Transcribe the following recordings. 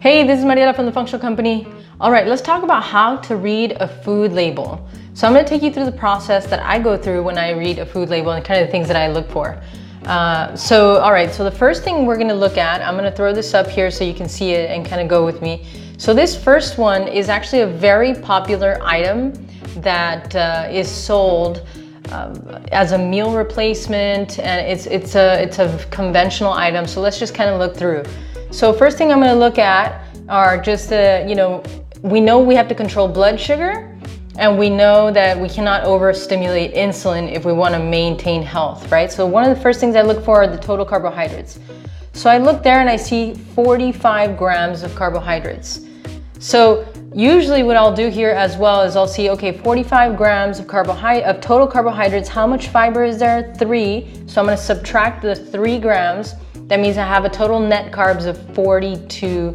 Hey, this is Mariela from The Functional Company. All right, let's talk about how to read a food label. So I'm gonna take you through the process that I go through when I read a food label and kind of the things that I look for. All right, so the first thing we're gonna look at, I'm gonna throw this up here so you can see it and kind of go with me. So this first one is actually a very popular item that is sold as a meal replacement, and it's a conventional item. So let's just kind of look through. So first thing I'm going to look at are just we know we have to control blood sugar, and we know that we cannot overstimulate insulin if we want to maintain health, right? So one of the first things I look for are the total carbohydrates. So I look there and I see 45 grams of carbohydrates. So usually what I'll do here as well is I'll see, okay, 45 grams of total carbohydrates. How much fiber is there? 3. So I'm going to subtract the 3 grams. That means I have a total net carbs of 42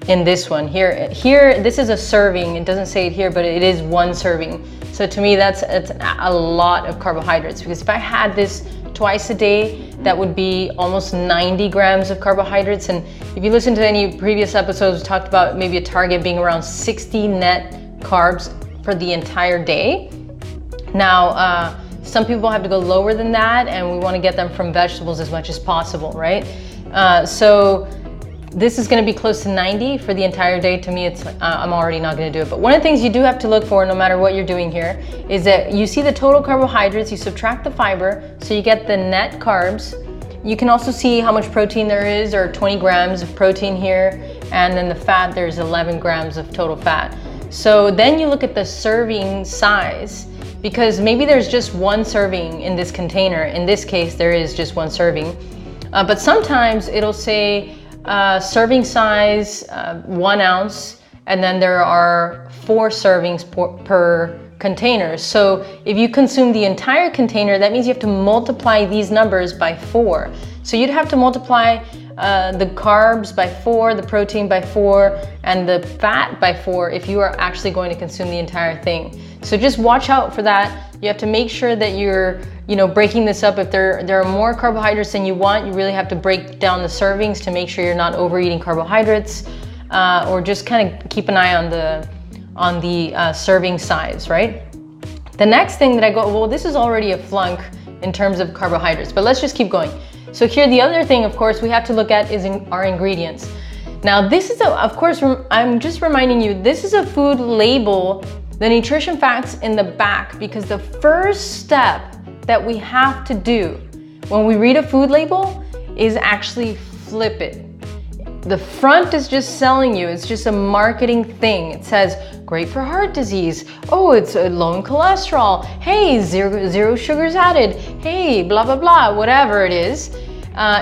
in this one. Here, this is a serving. It doesn't say it here, but it is 1 serving. So to me, it's a lot of carbohydrates, because if I had this twice a day, that would be almost 90 grams of carbohydrates. And if you listen to any previous episodes, we talked about maybe a target being around 60 net carbs for the entire day. Now, some people have to go lower than that, and we want to get them from vegetables as much as possible, right? So this is going to be close to 90 for the entire day. To me, I'm already not going to do it. But one of the things you do have to look for, no matter what you're doing here, is that you see the total carbohydrates, you subtract the fiber, so you get the net carbs. You can also see how much protein there is, or 20 grams of protein here, and then the fat, there's 11 grams of total fat. So then you look at the serving size, because maybe there's just 1 serving in this container. In this case, there is just 1 serving. But sometimes it'll say serving size 1 ounce, and then there are 4 servings per container. So if you consume the entire container, that means you have to multiply these numbers by 4. So you'd have to multiply the carbs by 4, the protein by 4, and the fat by 4 if you are actually going to consume the entire thing. So just watch out for that. You have to make sure that you're breaking this up. If there are more carbohydrates than you want, you really have to break down the servings to make sure you're not overeating carbohydrates, or just kind of keep an eye on the serving size, right? The next thing that I go, well, this is already a flunk in terms of carbohydrates, but let's just keep going. So here, the other thing, of course, we have to look at is our ingredients. Now, this is of course, I'm just reminding you, this is a food label, the nutrition facts in the back, because the first step that we have to do when we read a food label is actually flip it. The front is just selling you, it's just a marketing thing. It says, great for heart disease. Oh, it's low in cholesterol. Hey, zero sugars added. Hey, blah, blah, blah, whatever it is.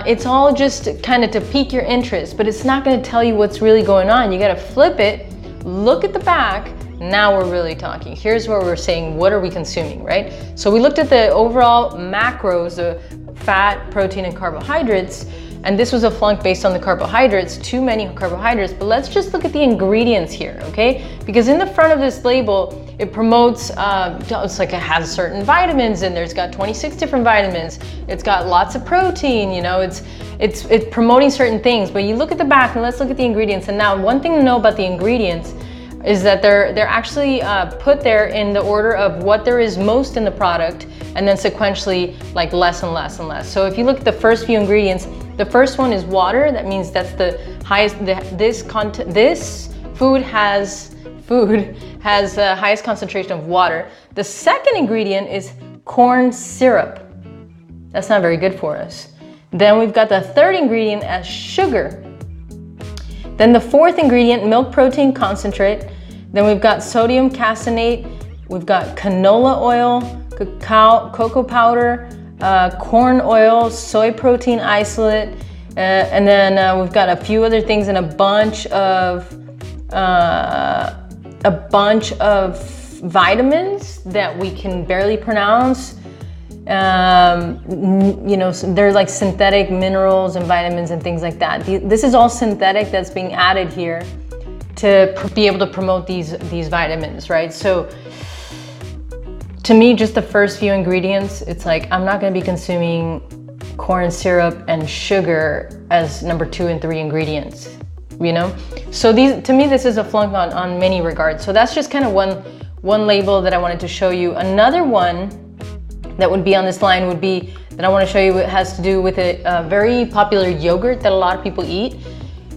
It's all just kind of to pique your interest, but it's not gonna tell you what's really going on. You gotta flip it, look at the back. Now we're really talking. Here's where we're saying, what are we consuming, right? So we looked at the overall macros, the fat, protein, and carbohydrates. And this was a flunk based on the carbohydrates, too many carbohydrates, but let's just look at the ingredients here, okay? Because in the front of this label, it promotes, it's like it has certain vitamins in there. It's got 26 different vitamins. It's got lots of protein, it's promoting certain things. But you look at the back, and let's look at the ingredients. And now one thing to know about the ingredients is that they're actually put there in the order of what there is most in the product, and then sequentially like less and less and less. So if you look at the first few ingredients, the first one is water. That means that's the highest. This food has the highest concentration of water. The second ingredient is corn syrup. That's not very good for us. Then we've got the third ingredient as sugar. Then the fourth ingredient, milk protein concentrate. Then we've got sodium caseinate. We've got canola oil, cocoa powder, corn oil, soy protein isolate, and then we've got a few other things and a bunch of vitamins that we can barely pronounce. They're like synthetic minerals and vitamins and things like that. This is all synthetic that's being added here to be able to promote these vitamins, right? So to me, just the first few ingredients, it's like, I'm not going to be consuming corn syrup and sugar as number 2 and 3 ingredients. you know? So to me, this is a flunk on many regards. So that's just kind of one label that I wanted to show you. Another one that would be on this line would be, that I want to show you, it has to do with a very popular yogurt that a lot of people eat.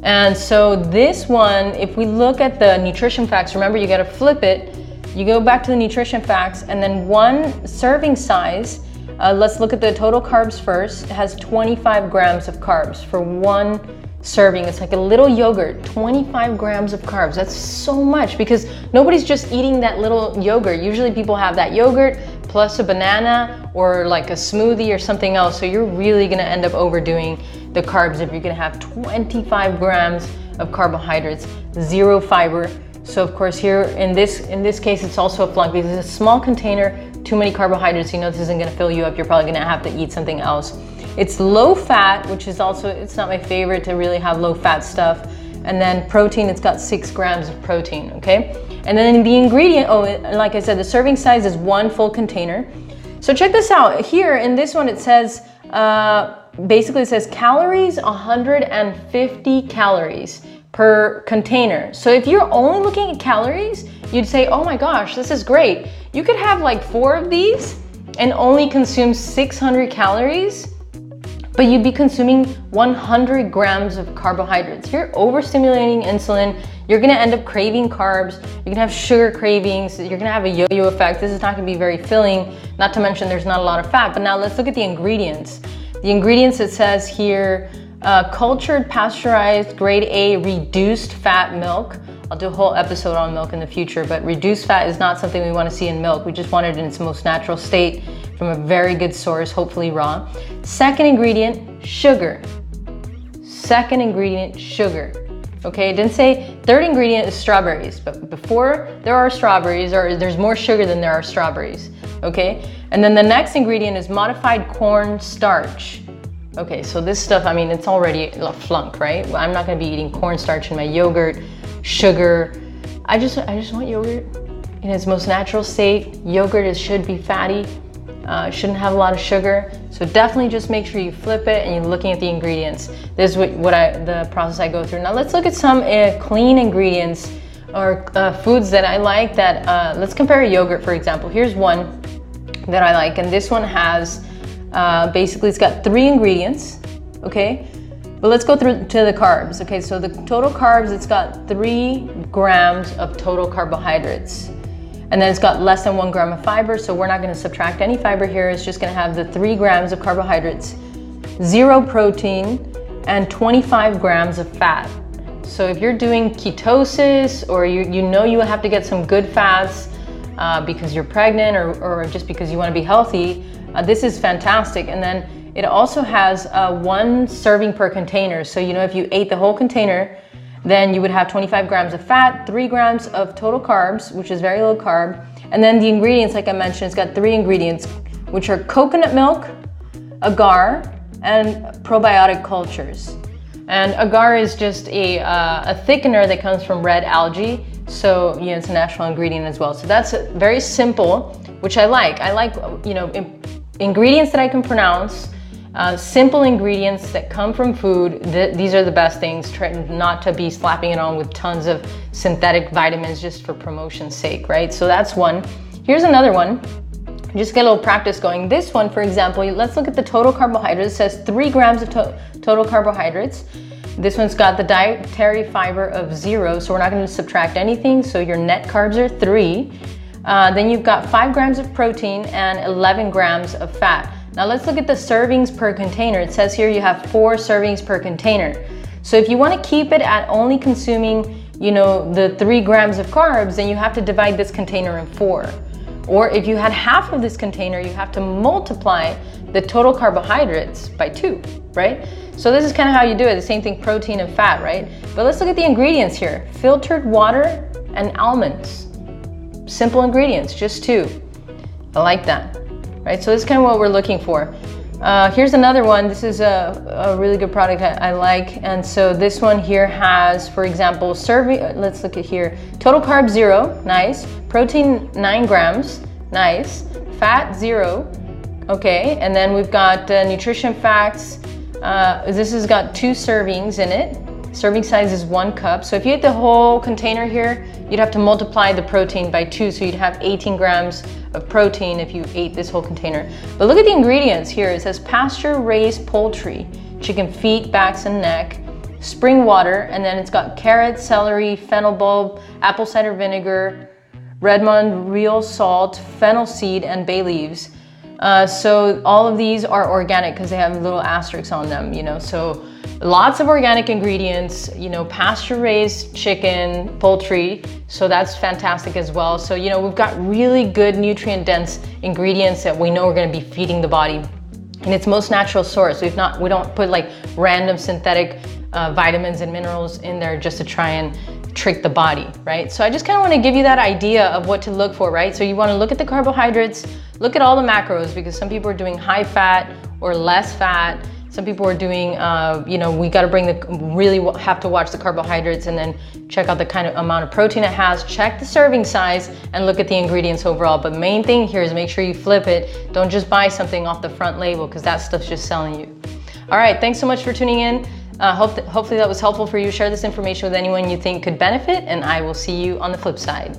And so this one, if we look at the nutrition facts, remember you got to flip it. You go back to the nutrition facts, and then one serving size, let's look at the total carbs first. It has 25 grams of carbs for one serving. It's like a little yogurt, 25 grams of carbs. That's so much, because nobody's just eating that little yogurt. Usually people have that yogurt plus a banana or like a smoothie or something else. So you're really gonna end up overdoing the carbs if you're gonna have 25 grams of carbohydrates, 0 fiber. So of course here in this case, it's also a flunk because it's a small container, too many carbohydrates. You know this isn't gonna fill you up. You're probably gonna have to eat something else. It's low fat, which is also, it's not my favorite to really have low fat stuff. And then protein, it's got 6 grams of protein, okay? And then the ingredient, like I said, the serving size is 1 full container. So check this out. Here in this one, it says, basically it says calories, 150 calories per container. So if you're only looking at calories, you'd say, oh my gosh, this is great. You could have like 4 of these and only consume 600 calories, but you'd be consuming 100 grams of carbohydrates. You're overstimulating insulin. You're gonna end up craving carbs. You're gonna have sugar cravings. You're gonna have a yo-yo effect. This is not gonna be very filling, not to mention there's not a lot of fat. But now let's look at the ingredients. The ingredients, it says here, cultured, pasteurized, grade A, reduced fat milk. I'll do a whole episode on milk in the future, but reduced fat is not something we want to see in milk. We just want it in its most natural state from a very good source, hopefully raw. Second ingredient, sugar. Second ingredient, sugar. Okay, it didn't say third ingredient is strawberries, but before there are strawberries, or there's more sugar than there are strawberries. Okay, and then the next ingredient is modified corn starch. Okay, so this stuff, I mean, it's already a flunk, right? I'm not gonna be eating cornstarch in my yogurt, sugar. I just want yogurt in its most natural state. Yogurt should be fatty, shouldn't have a lot of sugar. So definitely just make sure you flip it and you're looking at the ingredients. This is the process I go through. Now let's look at some clean ingredients or foods that I like that, let's compare a yogurt, for example. Here's one that I like, and this one has, basically it's got 3 ingredients, okay? But let's go through to the carbs. Okay, so the total carbs, it's got 3 grams of total carbohydrates. And then it's got less than 1 gram of fiber, so we're not gonna subtract any fiber here. It's just gonna have the 3 grams of carbohydrates, 0 protein, and 25 grams of fat. So if you're doing ketosis, or you know you have to get some good fats because you're pregnant or just because you wanna be healthy, this is fantastic. And then it also has 1 serving per container. So, you know, if you ate the whole container, then you would have 25 grams of fat, 3 grams of total carbs, which is very low carb. And then the ingredients, like I mentioned, it's got 3 ingredients, which are coconut milk, agar, and probiotic cultures. And agar is just a thickener that comes from red algae. So, you know, it's a natural ingredient as well. So that's very simple, which I like. I like, you know, ingredients that I can pronounce, simple ingredients that come from food. These are the best things. Try not to be slapping it on with tons of synthetic vitamins just for promotion's sake, right? So that's one. Here's another one. Just get a little practice going. This one, for example, let's look at the total carbohydrates. It says 3 grams of total carbohydrates. This one's got the dietary fiber of 0, so we're not going to subtract anything. So your net carbs are 3. Then you've got 5 grams of protein and 11 grams of fat. Now let's look at the servings per container. It says here you have 4 servings per container. So if you want to keep it at only consuming, you know, the 3 grams of carbs, then you have to divide this container in 4. Or if you had half of this container, you have to multiply the total carbohydrates by 2, right? So this is kind of how you do it. The same thing, protein and fat, right? But let's look at the ingredients here. Filtered water and almonds. Simple ingredients, just 2. I like that, right? So this is kind of what we're looking for. Here's another one. This is a really good product I like. And so this one here has, for example, serving, let's look at here. Total carbs 0, nice. Protein 9 grams, nice. Fat 0, okay. And then we've got nutrition facts. This has got 2 servings in it. Serving size is 1 cup. So if you ate the whole container here, you'd have to multiply the protein by 2. So you'd have 18 grams of protein if you ate this whole container. But look at the ingredients here. It says pasture-raised poultry, chicken feet, backs, and neck, spring water, and then it's got carrots, celery, fennel bulb, apple cider vinegar, Redmond real salt, fennel seed, and bay leaves. So all of these are organic because they have little asterisks on them, you know, so lots of organic ingredients, you know, pasture-raised chicken, poultry, so that's fantastic as well. So, you know, we've got really good nutrient-dense ingredients that we know we're going to be feeding the body in its most natural source. We don't put like random synthetic vitamins and minerals in there just to try and trick the body, right? So I just kind of want to give you that idea of what to look for, right? So you want to look at the carbohydrates, look at all the macros, because some people are doing high fat or less fat. Some people are doing, you know, we got to really have to watch the carbohydrates and then check out the kind of amount of protein it has, check the serving size, and look at the ingredients overall. But main thing here is make sure you flip it. Don't just buy something off the front label because that stuff's just selling you. All right, thanks so much for tuning in. Hopefully that was helpful for you. Share this information with anyone you think could benefit, and I will see you on the flip side.